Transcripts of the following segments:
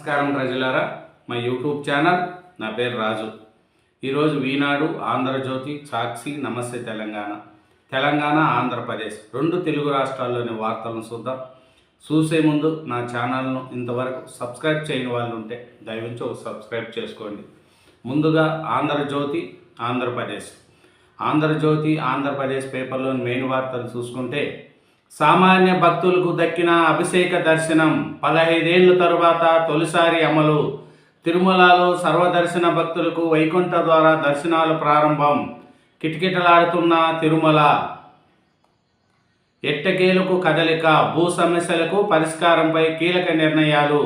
నమస్కారం ప్రజలారా, మా యూట్యూబ్ ఛానల్. నా పేరు రాజు. ఈరోజు ఈనాడు, ఆంధ్రజ్యోతి, సాక్షి, నమస్తే తెలంగాణ, ఆంధ్రప్రదేశ్ రెండు తెలుగు రాష్ట్రాల్లోని వార్తలను చూద్దాం. చూసే ముందు నా ఛానల్ను ఇంతవరకు సబ్స్క్రైబ్ చేయని వాళ్ళు ఉంటే దయవించి ఒక సబ్స్క్రైబ్ చేసుకోండి. ముందుగా ఆంధ్రప్రదేశ్ పేపర్లోని మెయిన్ వార్తలు చూసుకుంటే, సామాన్య భక్తులకు దక్కిన అభిషేక దర్శనం 15 ఏళ్ల తరువాత తొలిసారి అమలు. తిరుమలలో సర్వదర్శన భక్తులకు వైకుంఠ ద్వారా దర్శనాలు ప్రారంభం. కిటకిటలాడుతున్న తిరుమల. ఎట్టకేలకు కదలిక. భూ సమస్యలకు పరిష్కారంపై కీలక నిర్ణయాలు.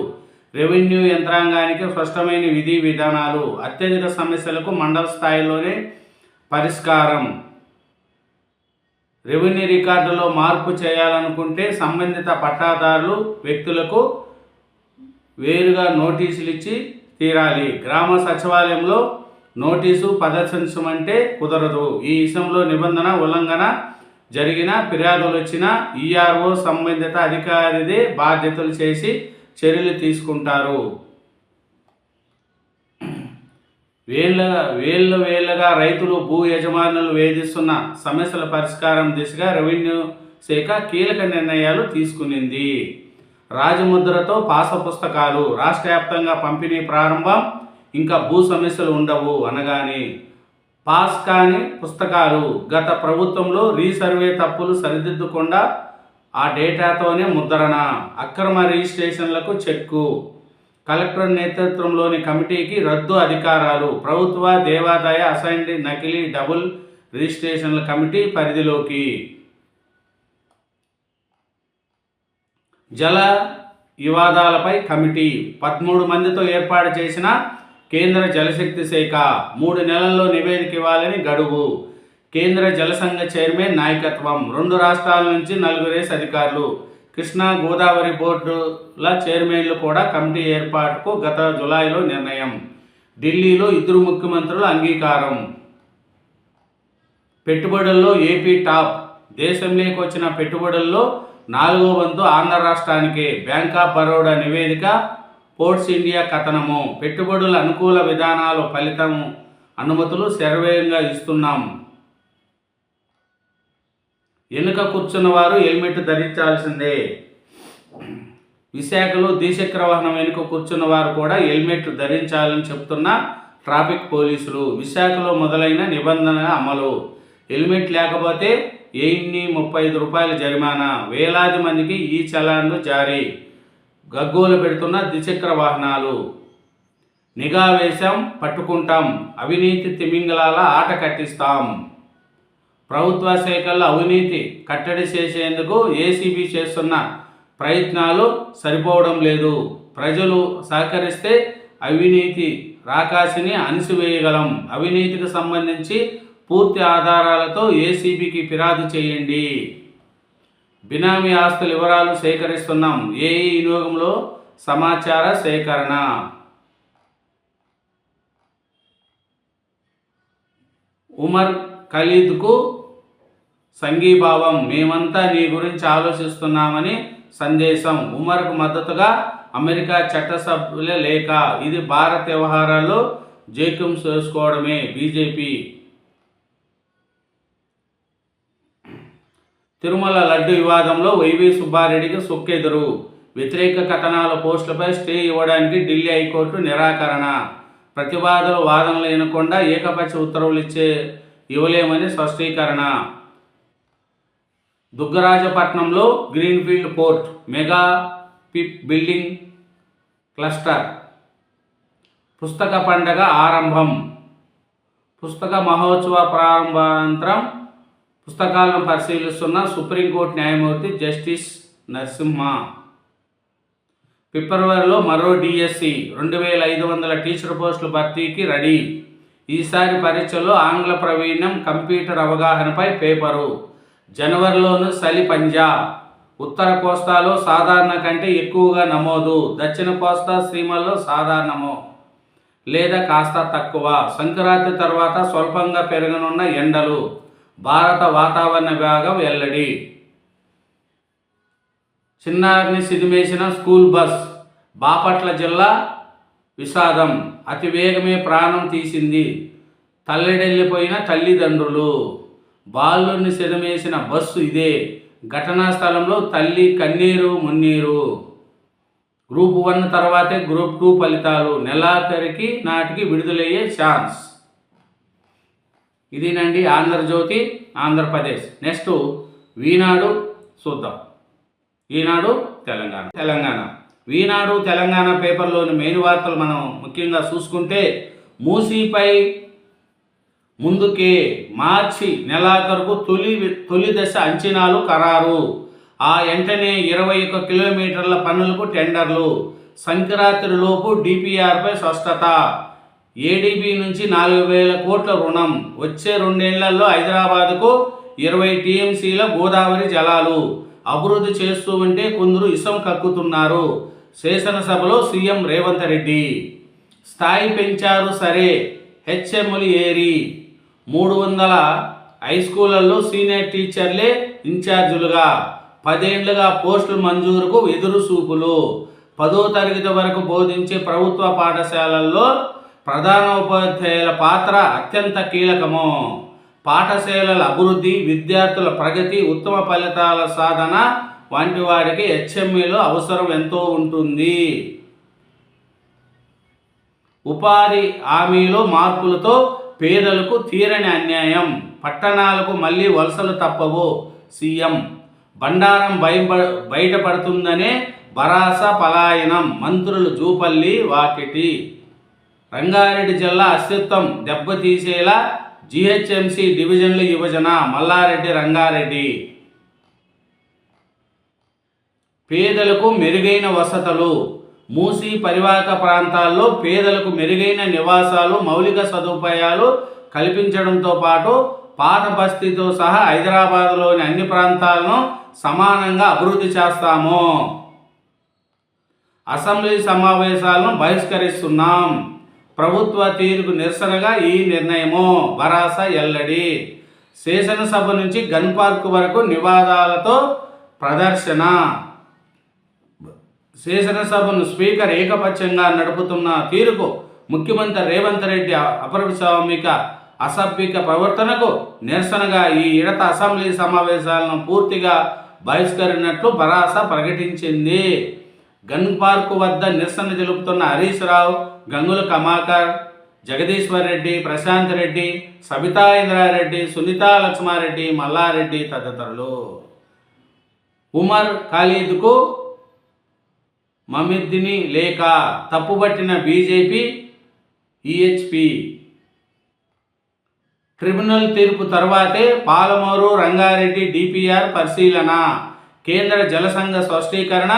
రెవెన్యూ యంత్రాంగానికి స్పష్టమైన విధి విధానాలు. అత్యధిక సమస్యలకు మండల స్థాయిలోనే పరిష్కారం. రెవెన్యూ రికార్డులో మార్పు చేయాలనుకుంటే సంబంధిత పట్టాదారులు వ్యక్తులకు వేరుగా నోటీసులు ఇచ్చి తీరాలి. గ్రామ సచివాలయంలో నోటీసు ప్రదర్శించమంటే కుదరదు. ఈ విషయంలో నిబంధన ఉల్లంఘన జరిగిన ఫిర్యాదులు వచ్చిన ఈఆర్ఓ సంబంధిత అధికారిదే బాధ్యతలు చేసి చర్యలు తీసుకుంటారు. వేళ్లుగా రైతులు భూ యజమానులు వేధిస్తున్న సమస్యల పరిష్కారం దిశగా రెవెన్యూ శాఖ కీలక నిర్ణయాలు తీసుకునింది. రాజముద్రతో పాస పుస్తకాలు. రాష్ట్ర వ్యాప్తంగా పంపిణీ ప్రారంభం. ఇంకా భూ సమస్యలు ఉండవు అనగానే పాస్ కాని పుస్తకాలు. గత ప్రభుత్వంలో రీసర్వే తప్పులు సరిదిద్దకుండా ఆ డేటాతోనే ముద్రణ. అక్రమ రిజిస్ట్రేషన్లకు చెక్కు. కలెక్టర్ నేతృత్వంలోని కమిటీకి రద్దు అధికారాలు. ప్రభుత్వ దేవాదాయ అసైన్డ్ నకిలీ డబుల్ రిజిస్ట్రేషన్ల కమిటీ పరిధిలోకి. జల వివాదాలపై కమిటీ 13 మందితో ఏర్పాటు చేసిన కేంద్ర జలశక్తి శాఖ 3 నెలల్లో నివేదిక ఇవ్వాలని గడువు. కేంద్ర జలసంఘ చైర్మన్ నాయకత్వం. 2 రాష్ట్రాల నుంచి 4 అధికారులు. కృష్ణా గోదావరి బోర్డుల చైర్మన్లు కూడా కమిటీ ఏర్పాటుకు గత జులైలో నిర్ణయం. ఢిల్లీలో 2 ముఖ్యమంత్రుల అంగీకారం. పెట్టుబడుల్లో ఏపీ టాప్. దేశంలోకి వచ్చిన పెట్టుబడుల్లో 4వ వంతు ఆంధ్ర రాష్ట్రానికే. బ్యాంక్ ఆఫ్ బరోడా నివేదిక. పోర్ట్స్ ఇండియా కథనము. పెట్టుబడుల అనుకూల విధానాలు ఫలితం. అనుమతులు శరవేగంగా ఇస్తున్నాం. వెనుక కూర్చున్న వారు హెల్మెట్ ధరించాల్సిందే. విశాఖలో ద్విచక్ర వాహనం వెనుక కూర్చున్న వారు కూడా హెల్మెట్ ధరించాలని చెబుతున్న ట్రాఫిక్ పోలీసులు. విశాఖలో మొదలైన నిబంధన అమలు. హెల్మెట్ లేకపోతే 35 రూపాయల జరిమానా. వేలాది మందికి ఈ చలాన్లు జారీ. గగ్గోలు పెడుతున్న ద్విచక్ర వాహనాలు. నిఘా వేశాం, పట్టుకుంటాం. అవినీతి తిమింగలాల ఆట కట్టిస్తాం. ప్రభుత్వ శాఖల్లో అవినీతి కట్టడి చేసేందుకు ఏసీబీ చేస్తున్న ప్రయత్నాలు సరిపోవడం లేదు. ప్రజలు సహకరిస్తే అవినీతి రాకాసిని అణిసివేయగలం. అవినీతికి సంబంధించి పూర్తి ఆధారాలతో ఏసీబీకి ఫిర్యాదు చేయండి. బినామీ ఆస్తుల వివరాలు సేకరిస్తున్నాం. ఏఈ వినియోగంలో సమాచార సేకరణ. ఉమర్ ఖలీద్కు సంఘీభావం. మేమంతా నీ గురించి ఆలోచిస్తున్నామని సందేశం. ఉమర్కు మద్దతుగా అమెరికా చట్టసభ్యుల లేఖ. ఇది భారత వ్యవహారాల్లో జోక్యం చేసుకోవడమే. బీజేపీ. తిరుమల లడ్డు వివాదంలో వైవి సుబ్బారెడ్డికి సుక్కెదురు. వ్యతిరేక కథనాల పోస్టులపై స్టే ఇవ్వడానికి ఢిల్లీ హైకోర్టు నిరాకరణ. ప్రతివాదుల వాదనలు వినకుండా ఏకపక్ష ఉత్తర్వులు ఇవ్వలేమని స్పష్టీకరణ. దుగ్గరాజపట్నంలో greenfield port mega ship building cluster. పుస్తక పండగ ఆరంభం. పుస్తక మహోత్సవ ప్రారంభానంతరం పుస్తకాలను పరిశీలిస్తున్న సుప్రీంకోర్టు న్యాయమూర్తి జస్టిస్ నరసింహ. ఫిబ్రవరిలో మరో డిఎస్సి. 2500 టీచర్ పోస్టుల భర్తీకి రెడీ. ఈసారి పరీక్షలో ఆంగ్ల ప్రావీణ్యం, కంప్యూటర్ అవగాహనపై పేపరు. జనవరిలోనూ చలి పంజా. ఉత్తర కోస్తాలో సాధారణ కంటే ఎక్కువగా నమోదు. దక్షిణ కోస్తా సీమల్లో సాధారణము లేదా కాస్త తక్కువ. సంక్రాంతి తర్వాత స్వల్పంగా పెరగనున్న ఎండలు. భారత వాతావరణ విభాగం వెల్లడి. చిన్నారిని సిదిమేసిన స్కూల్ బస్. బాపట్ల జిల్లా విషాదం, అతివేగమే ప్రాణం తీసింది, తల్లెడెళ్ళిపోయిన తల్లిదండ్రులు, బాలుని సెదమేసిన బస్సు ఇదే, ఘటనా స్థలంలో తల్లి కన్నీరు మున్నీరు. గ్రూప్ 1 తర్వాతే గ్రూప్ 2 ఫలితాలు నెలాఖరికి నాటికి విడుదలయ్యే ఛాన్స్. ఇదేనండి ఆంధ్రజ్యోతి ఆంధ్రప్రదేశ్. నెక్స్ట్ ఈనాడు చూద్దాం. ఈనాడు తెలంగాణ ఈనాడు తెలంగాణ పేపర్లోని మెయిన్ వార్తలు మనం ముఖ్యంగా చూసుకుంటే, మూసీపై ముందుకే మార్చి నెలాఖరుకు తొలి దశ అంచనాలు ఖరారు. ఆ వెంటనే 21 కిలోమీటర్ల పనులకు టెండర్లు. సంక్రాంతిలోపు డిపిఆర్పై స్పష్టత. ఏడీబీ నుంచి 4,000 కోట్ల రుణం. వచ్చే 2 ఏళ్లలో హైదరాబాద్కు 20 టీఎంసీల గోదావరి జలాలు. అభివృద్ధి చేస్తూ ఉంటే కొందరు ఇసం కక్కుతున్నారు. శాసనసభలో సీఎం రేవంత్ రెడ్డి. స్థాయి పెంచారు సరే, హెచ్ఎంలు ఏరి. 300 హైస్కూళ్లలో సీనియర్ టీచర్లే ఇన్ఛార్జీలుగా. 10 ఏళ్లుగా పోస్టుల మంజూరుకు ఎదురు చూపులు. 10వ తరగతి వరకు బోధించే ప్రభుత్వ పాఠశాలల్లో ప్రధానోపాధ్యాయుల పాత్ర అత్యంత కీలకము. పాఠశాలల అభివృద్ధి, విద్యార్థుల ప్రగతి, ఉత్తమ ఫలితాల సాధన వంటి వాటికి హెచ్ఎంఈలో అవసరం ఎంతో ఉంటుంది. ఉపాధి హామీలో మార్పులతో పేదలకు తీరని అన్యాయం. పట్టణాలకు మళ్ళీ వలసలు తప్పవు. సీఎం. బండారం బయటపడుతుందనే భరాస పలాయనం. మంత్రులు జూపల్లి, వాకిటి. రంగారెడ్డి జిల్లా అస్తిత్వం దెబ్బతీసేలా జీహెచ్ఎంసీ డివిజన్లు విభజన. మల్లారెడ్డి, రంగారెడ్డి. పేదలకు మెరుగైన వసతులు. మూసీ పరివాహక ప్రాంతాల్లో పేదలకు మెరుగైన నివాసాలు, మౌలిక సదుపాయాలు కల్పించడంతో పాటు పాత బస్తీతో సహా హైదరాబాద్లోని అన్ని ప్రాంతాలను సమానంగా అభివృద్ధి చేస్తాము. అసెంబ్లీ సమావేశాలను బహిష్కరిస్తున్నాం. ప్రభుత్వ తీరుకు నిరసనగా ఈ నిర్ణయము. భరాస ఎల్లడి. శాసనసభ నుంచి గన్ పార్క్ వరకు నివాదాలతో ప్రదర్శన. శాసనసభను స్పీకర్ ఏకపక్షంగా నడుపుతున్న తీరుకు ముఖ్యమంత్రి రేవంత్ రెడ్డి అప్రజాస్వామిక అసభ్యక ప్రవర్తనకు నిరసనగా ఈ విడత అసెంబ్లీ సమావేశాలను పూర్తిగా బహిష్కరించినట్లు భరాస ప్రకటించింది. గన్ పార్కు వద్ద నిరసన తెలుపుతున్న హరీష్ రావు, గంగుల కమాకర్, జగదీశ్వర్ రెడ్డి, ప్రశాంత్ రెడ్డి, సబితా ఇంద్రారెడ్డి, సునీతా లక్ష్మారెడ్డి, మల్లారెడ్డి తదితరులు. ఉమర్ ఖాలీద్కు మమిద్దిని లేఖ తప్పుబట్టిన బీజేపీ ఈహెచ్పీ. ట్రిబ్యునల్ తీర్పు తర్వాతే పాలమూరు రంగారెడ్డి డిపిఆర్ పరిశీలన. కేంద్ర జలసంఘ స్పష్టీకరణ.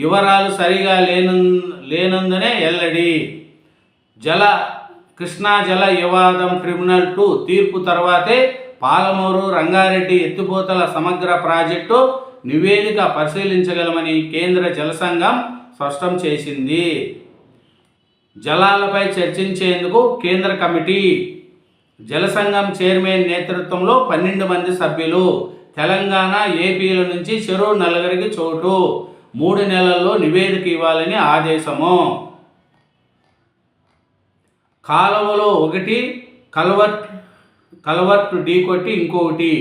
వివరాలు సరిగా లేనందునే ఎల్లడి. కృష్ణా జల వివాదం ట్రిబ్యునల్ 2 తీర్పు తర్వాతే పాలమూరు రంగారెడ్డి ఎత్తిపోతల సమగ్ర ప్రాజెక్టు నివేదిక పరిశీలించగలమని కేంద్ర జలసంఘం స్పష్టం చేసింది. జలాలపై చర్చించేందుకు కేంద్ర కమిటీ. జలసంఘం చైర్మన్ నేతృత్వంలో 12 మంది సభ్యులు. తెలంగాణ, ఏపీల నుంచి చెరో 4 చోటు. 3 నెలల్లో నివేదిక ఇవ్వాలని ఆదేశము. కాలువలో ఒకటి కల్వర్ట్ ఢీకొట్టి ఇంకొకటి.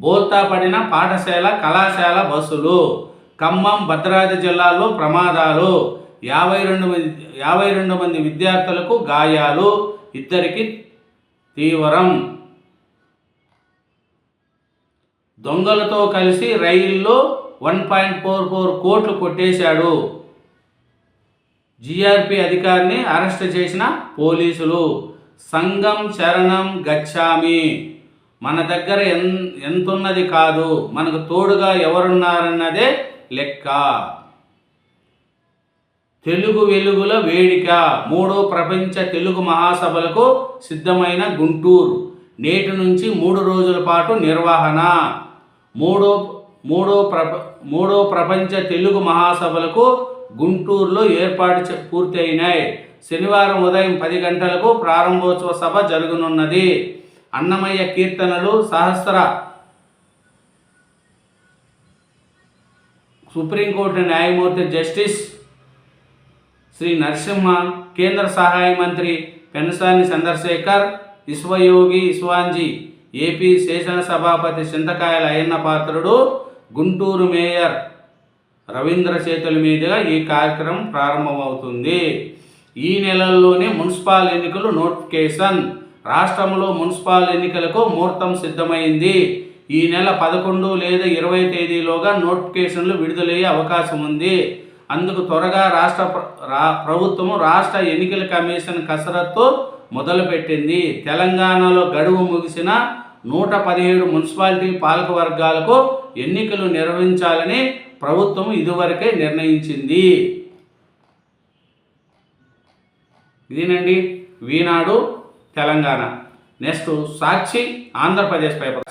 బోల్తా పడిన పాఠశాల, కళాశాల బస్సులు. ఖమ్మం, భద్రాద్రి జిల్లాల్లో ప్రమాదాలు. 52 మంది విద్యార్థులకు గాయాలు, 2కి తీవ్రం. దొంగలతో కలిసి రైల్లో 1.44 కోట్లు కొట్టేశాడు. జీఆర్పీ అధికారిని అరెస్ట్ చేసిన పోలీసులు. సంఘం శరణం గచ్చామి. మన దగ్గర ఎంతున్నది కాదు, మనకు తోడుగా ఎవరున్నారన్నదే లెక్క. తెలుగు వెలుగుల వేడిక. 3వ ప్రపంచ తెలుగు మహాసభలకు సిద్ధమైన గుంటూరు. నేటి నుంచి 3 రోజుల పాటు నిర్వహణ. మూడో ప్రపంచ తెలుగు మహాసభలకు గుంటూరులో ఏర్పాటు పూర్తి అయినాయి. శనివారం ఉదయం 10 గంటలకు ప్రారంభోత్సవ సభ జరగనున్నది. అన్నమయ్య కీర్తనలు సహస్ర. సుప్రీంకోర్టు న్యాయమూర్తి జస్టిస్ శ్రీ నరసింహ, కేంద్ర సహాయ మంత్రి పెన్సాని చంద్రశేఖర్, విశ్వయోగి విశ్వాంజీ, ఏపీ శాసనసభాపతి చింతకాయల అయ్యన్న పాత్రుడు, గుంటూరు మేయర్ రవీంద్ర చేతుల మీదుగా ఈ కార్యక్రమం ప్రారంభమవుతుంది. ఈ నెలల్లోనే మున్సిపల్ ఎన్నికలు నోటిఫికేషన్. రాష్ట్రంలో మున్సిపల్ ఎన్నికలకు ముహూర్తం సిద్ధమైంది. ఈ నెల 11 లేదా 20 తేదీలోగా నోటిఫికేషన్లు విడుదలయ్యే అవకాశం ఉంది. అందుకు త్వరగా ప్రభుత్వము రాష్ట్ర ఎన్నికల కమిషన్ కసరత్తు మొదలుపెట్టింది. తెలంగాణలో గడువు ముగిసిన 117 మున్సిపాలిటీ పాలకవర్గాలకు ఎన్నికలు నిర్వహించాలని ప్రభుత్వం ఇదివరకే నిర్ణయించింది. ఇదేనండి ఈనాడు తెలంగాణ. నెక్స్ట్ సాక్షి ఆంధ్రప్రదేశ్ పేపర్.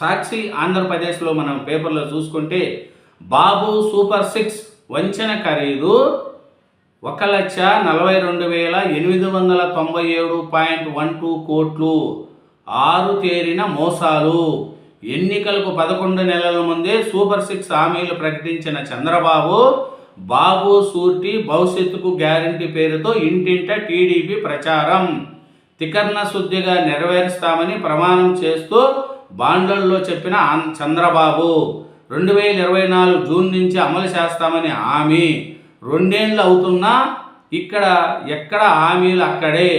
సాక్షి ఆంధ్రప్రదేశ్లో మనం పేపర్లో చూసుకుంటే బాబు సూపర్ 6 వంచన ఖరీదు 1,42,897.12 కోట్లు. 6 తేరిన మోసాలు. ఎన్నికలకు 11 నెలల ముందే సూపర్ 6 హామీలు ప్రకటించిన చంద్రబాబు, బాబు సూర్టి భవిష్యత్తుకు గ్యారంటీ పేరుతో ఇంటింట టీడీపీ ప్రచారం తికర్ణ శుద్ధిగా నెరవేరుస్తామని ప్రమాణం చేస్తూ బాండ్లలో చెప్పిన చంద్రబాబు 2024 జూన్ నుంచి అమలు చేస్తామని హామీ. 2 ఏళ్ళు అవుతున్నా ఎక్కడ హామీలు అక్కడే.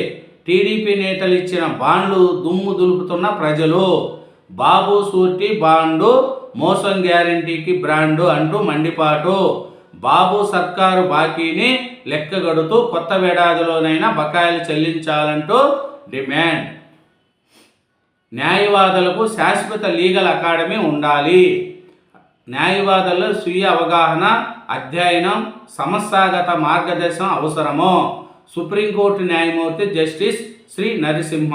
టీడీపీ నేతలు ఇచ్చిన బాండ్లు దుమ్ము దులుపుతున్న ప్రజలు. బాబు సూర్టి బాండు మోసం గ్యారంటీకి బ్రాండు అంటూ మండిపాటు. బాబు సర్కారు బాకీని లెక్కగడుతూ కొత్త ఏడాదిలోనైనా బకాయిలు చెల్లించాలంటూ డిమాండ్. న్యాయవాదులకు శాశ్వత లీగల్ అకాడమీ ఉండాలి. న్యాయవాదుల్లో స్వీయ అవగాహన, అధ్యయనం, సమస్యాగత మార్గదర్శనం అవసరమో. సుప్రీంకోర్టు న్యాయమూర్తి జస్టిస్ శ్రీ నరసింహ.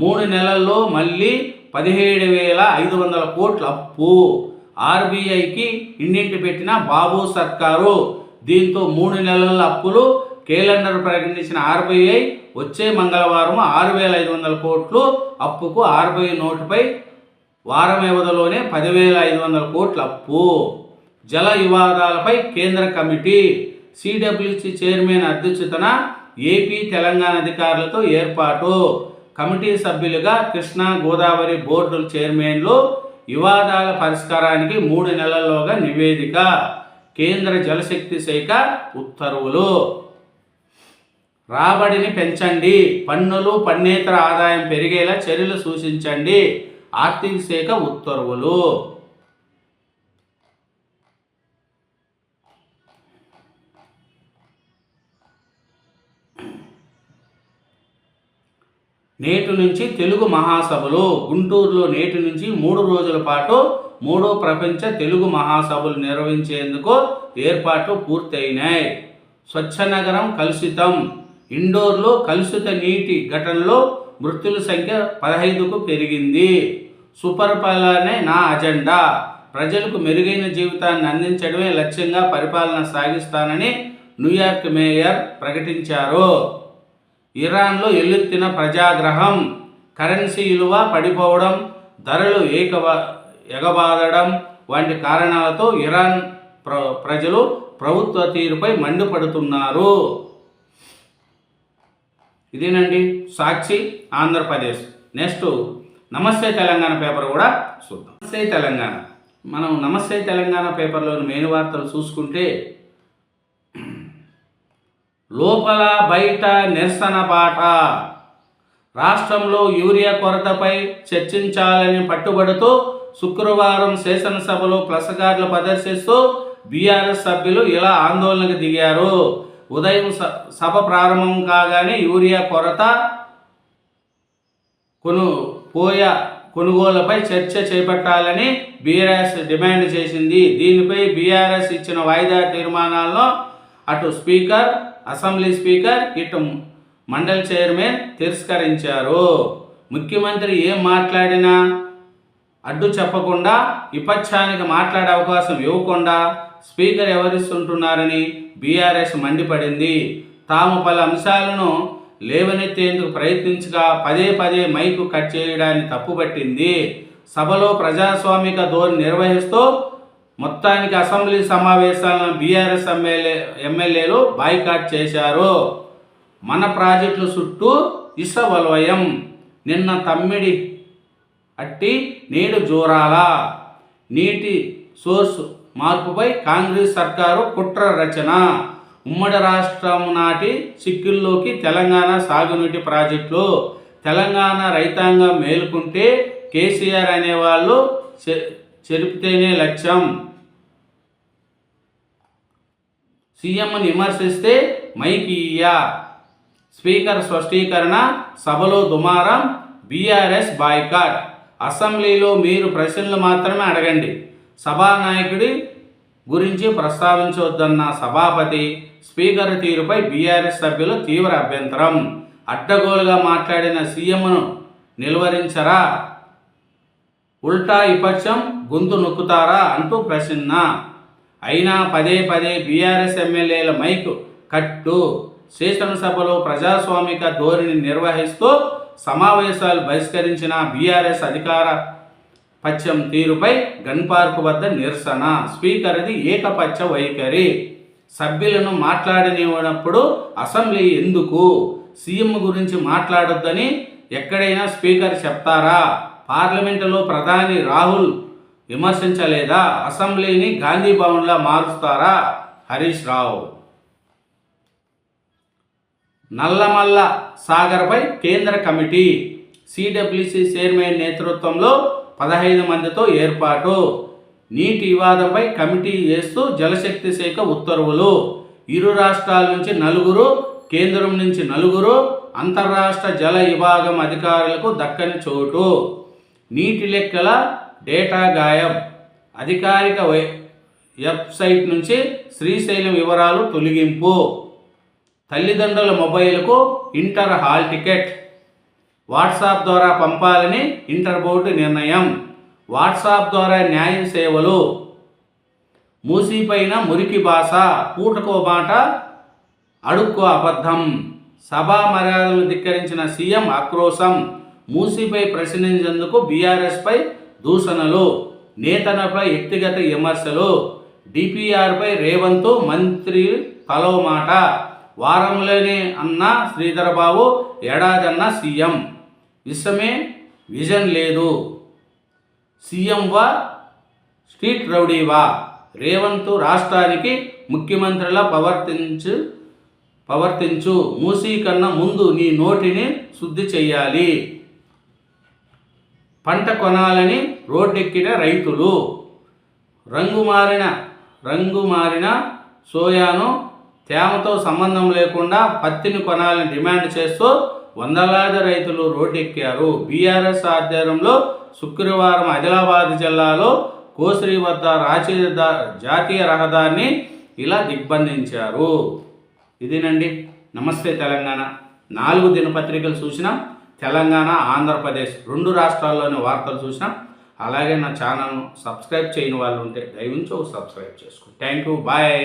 3 నెలల్లో మళ్ళీ 17,500 కోట్ల అప్పు. ఆర్బీఐకి ఇండింటి పెట్టిన బాబు సర్కారు. దీంతో 3 నెలల అప్పులు క్యాలెండర్ ప్రకటించిన ఆర్బీఐ వచ్చే మంగళవారం 6,500 కోట్లు అప్పుకు ఆర్బీఐ నోటుపై వారం వ్యవధిలోనే 10,500 కోట్ల అప్పు. జల వివాదాలపై కేంద్ర కమిటీ. సిడబ్ల్యూసి చైర్మన్ అధ్యక్షతన ఏపీ తెలంగాణ అధికారులతో ఏర్పాటు. కమిటీ సభ్యులుగా కృష్ణా గోదావరి బోర్డుల చైర్మన్లు. వివాదాల పరిష్కారానికి 3 నెలల్లోగా నివేదిక. కేంద్ర జలశక్తి శాఖ ఉత్తర్వులు. రాబడిని పెంచండి, పన్నులు పన్నేతర ఆదాయం పెరిగేలా చర్యలు సూచించండి. ఆర్థిక శాఖ ఉత్తర్వులు. నేటి నుంచి తెలుగు మహాసభలు. గుంటూరులో నేటి నుంచి 3 రోజుల పాటు 3వ ప్రపంచ తెలుగు మహాసభలు నిర్వహించేందుకు ఏర్పాట్లు పూర్తయినాయి. స్వచ్ఛ నగరం కలుషితం. ఇండోర్లో కలుషిత నీటి ఘటనలో మృతుల సంఖ్య 15కు పెరిగింది. సుపరిపాలనే నా అజెండా. ప్రజలకు మెరుగైన జీవితాన్ని అందించడమే లక్ష్యంగా పరిపాలన సాగిస్తానని న్యూయార్క్ మేయర్ ప్రకటించారు. ఇరాన్లో ఎల్లుెత్తిన ప్రజాగ్రహం. కరెన్సీ విలువ పడిపోవడం, ధరలు ఎగబాదడం వంటి కారణాలతో ఇరాన్ ప్రజలు ప్రభుత్వ తీరుపై మండిపడుతున్నారు. ఇదేనండి సాక్షి ఆంధ్రప్రదేశ్. నెక్స్ట్ నమస్తే తెలంగాణ పేపర్ కూడా చూద్దాం. నమస్తే తెలంగాణ. మనం నమస్తే తెలంగాణ పేపర్లోని మెయిన్ వార్తలు చూసుకుంటే లోపల బయట నిరసన బాట. రాష్ట్రంలో యూరియా కొరతపై చర్చించాలని పట్టుబడుతూ శుక్రవారం శాసనసభలో ప్లసకార్డులు ప్రదర్శిస్తూ బీఆర్ఎస్ సభ్యులు ఇలా ఆందోళనకు దిగారు. ఉదయం సభ ప్రారంభం కాగానే యూరియా కొరత కొనుగోలుపై చర్చ చేపట్టాలని బీఆర్ఎస్ డిమాండ్ చేసింది. దీనిపై బీఆర్ఎస్ ఇచ్చిన వాయిదా తీర్మానాలను అటు స్పీకర్, అసెంబ్లీ స్పీకర్, ఇటు మండలి చైర్మన్ తిరస్కరించారు. ముఖ్యమంత్రి ఏం మాట్లాడినా అడ్డు చెప్పకుండా, విపక్షానికి మాట్లాడే అవకాశం ఇవ్వకుండా స్పీకర్ వ్యవహరిస్తుంటున్నారని బీఆర్ఎస్ మండిపడింది. తాము పలు అంశాలను లేవనెత్తేందుకు ప్రయత్నించగా పదే మైకు కట్ చేయడాన్ని తప్పుపట్టింది. సభలో ప్రజాస్వామిక ధోరణి నిర్వహిస్తూ మొత్తానికి అసెంబ్లీ సమావేశాలను బీఆర్ఎస్ ఎమ్మెల్యేలు బాయ్కాట్ చేశారు. మన ప్రాజెక్టుల చుట్టూ ఇసవలయం. నిన్న తమ్మిడి అట్టి నేడు జోరాల. నీటి సోర్స్ మార్పుపై కాంగ్రెస్ సర్కారు కుట్ర రచన. ఉమ్మడి రాష్ట్రం నాటి సిక్కుల్లోకి తెలంగాణ సాగునీటి ప్రాజెక్టులు. తెలంగాణ రైతాంగం మేలుకుంటే కేసీఆర్ అనేవాళ్ళు చెరిపితేనే లక్ష్యం. సీఎంను విమర్శిస్తే మైకియా. స్పీకర్ స్పష్టీకరణ. సభలో దుమారం. BRS boycott. అసెంబ్లీలో మీరు ప్రశ్నలు మాత్రమే అడగండి, సభానాయకుడి గురించి ప్రస్తావించవద్దన్న సభాపతి. స్పీకర్ తీరుపై బీఆర్ఎస్ సభ్యులు తీవ్ర అభ్యంతరం. అడ్డగోలుగా మాట్లాడిన సీఎంను నిలువరించరా, ఉల్టా విపక్షం గొంతు నొక్కుతారా అంటూ ప్రశ్న. అయినా పదే పదే బీఆర్ఎస్ ఎమ్మెల్యేల మైక్ కట్టు. శాసనసభలో ప్రజాస్వామిక ధోరణి నిర్వహిస్తూ సమావేశాలు బహిష్కరించిన బీఆర్ఎస్ అధికార పక్షం తీరుపై గన్ పార్క్ వద్ద నిరసన. స్పీకర్ది ఏకపక్ష వైఖరి. సభ్యులను మాట్లాడనివ్వనప్పుడు అసెంబ్లీ ఎందుకు? సీఎం గురించి మాట్లాడొద్దని ఎక్కడైనా స్పీకర్ చెప్తారా? పార్లమెంటులో ప్రధాని రాహుల్ విమర్శించలేదా? అసెంబ్లీని గాంధీ భవన్లా మారుస్తారా? హరీష్ రావు. నల్లమల్ల సాగర్పై కేంద్ర కమిటీ. సిడబ్ల్యూసి చైర్మన్ నేతృత్వంలో 15 మందితో ఏర్పాటు. నీటి వివాదంపై కమిటీ వేస్తూ జలశక్తి శాఖ ఉత్తర్వులు. ఇరు రాష్ట్రాల నుంచి 4, కేంద్రం నుంచి 4, అంతర్రాష్ట్ర జల విభాగం అధికారులకు దక్కని చోటు. నీటి లెక్కల డేటా గాయబ్. అధికారిక వెబ్సైట్ నుంచి శ్రీశైలం వివరాలు తొలగింపు. తల్లిదండ్రుల మొబైల్కు ఇంటర్ హాల్ టికెట్ వాట్సాప్ ద్వారా పంపాలని ఇంటర్ బోర్డు నిర్ణయం. వాట్సాప్ ద్వారా న్యాయ సేవలు. మూసీపైన మురికి భాష. పూటకో మాట, అడుక్కో అబద్ధం. సభా మర్యాదలను ధిక్కరించిన సీఎం ఆక్రోశం. మూసీపై ప్రశ్నించేందుకు బీఆర్ఎస్పై దూషణలు. నేతలపై వ్యక్తిగత విమర్శలు. డిపిఆర్పై రేవంత్ మంత్రి తలో మాట. వారంలోనే అన్న శ్రీధరబాబు, ఏడాదన్న సీఎం. విషమే విజన్ లేదు. సీఎం వా స్ట్రీట్ రౌడీవా? రేవంత్ రాష్ట్రానికి ముఖ్యమంత్రిలా ప్రవర్తించు. మూసీ కన్నా ముందు నీ నోటిని శుద్ధి చెయ్యాలి. పంట కొనాలని రోడ్డెక్కిన రైతులు. రంగు మారిన సోయాను తేమతో సంబంధం లేకుండా పత్తిని కొనాలని డిమాండ్ చేస్తూ వందలాది రైతులు రోడ్డెక్కారు. బీఆర్ఎస్ ఆధ్వర్యంలో శుక్రవారం ఆదిలాబాద్ జిల్లాలో కోసరి వద్ద జాతీయ రహదారిని ఇలా దిగ్బంధించారు. ఇదేనండి నమస్తే తెలంగాణ. 4 దినపత్రికలు చూసినాం. తెలంగాణ, ఆంధ్రప్రదేశ్ 2 రాష్ట్రాల్లోని వార్తలు చూసినాం. అలాగే నా ఛానల్ను సబ్స్క్రైబ్ చేయని వాళ్ళు ఉంటే దయవుంచి సబ్స్క్రైబ్ చేసుకోండి. Thank you. బాయ్.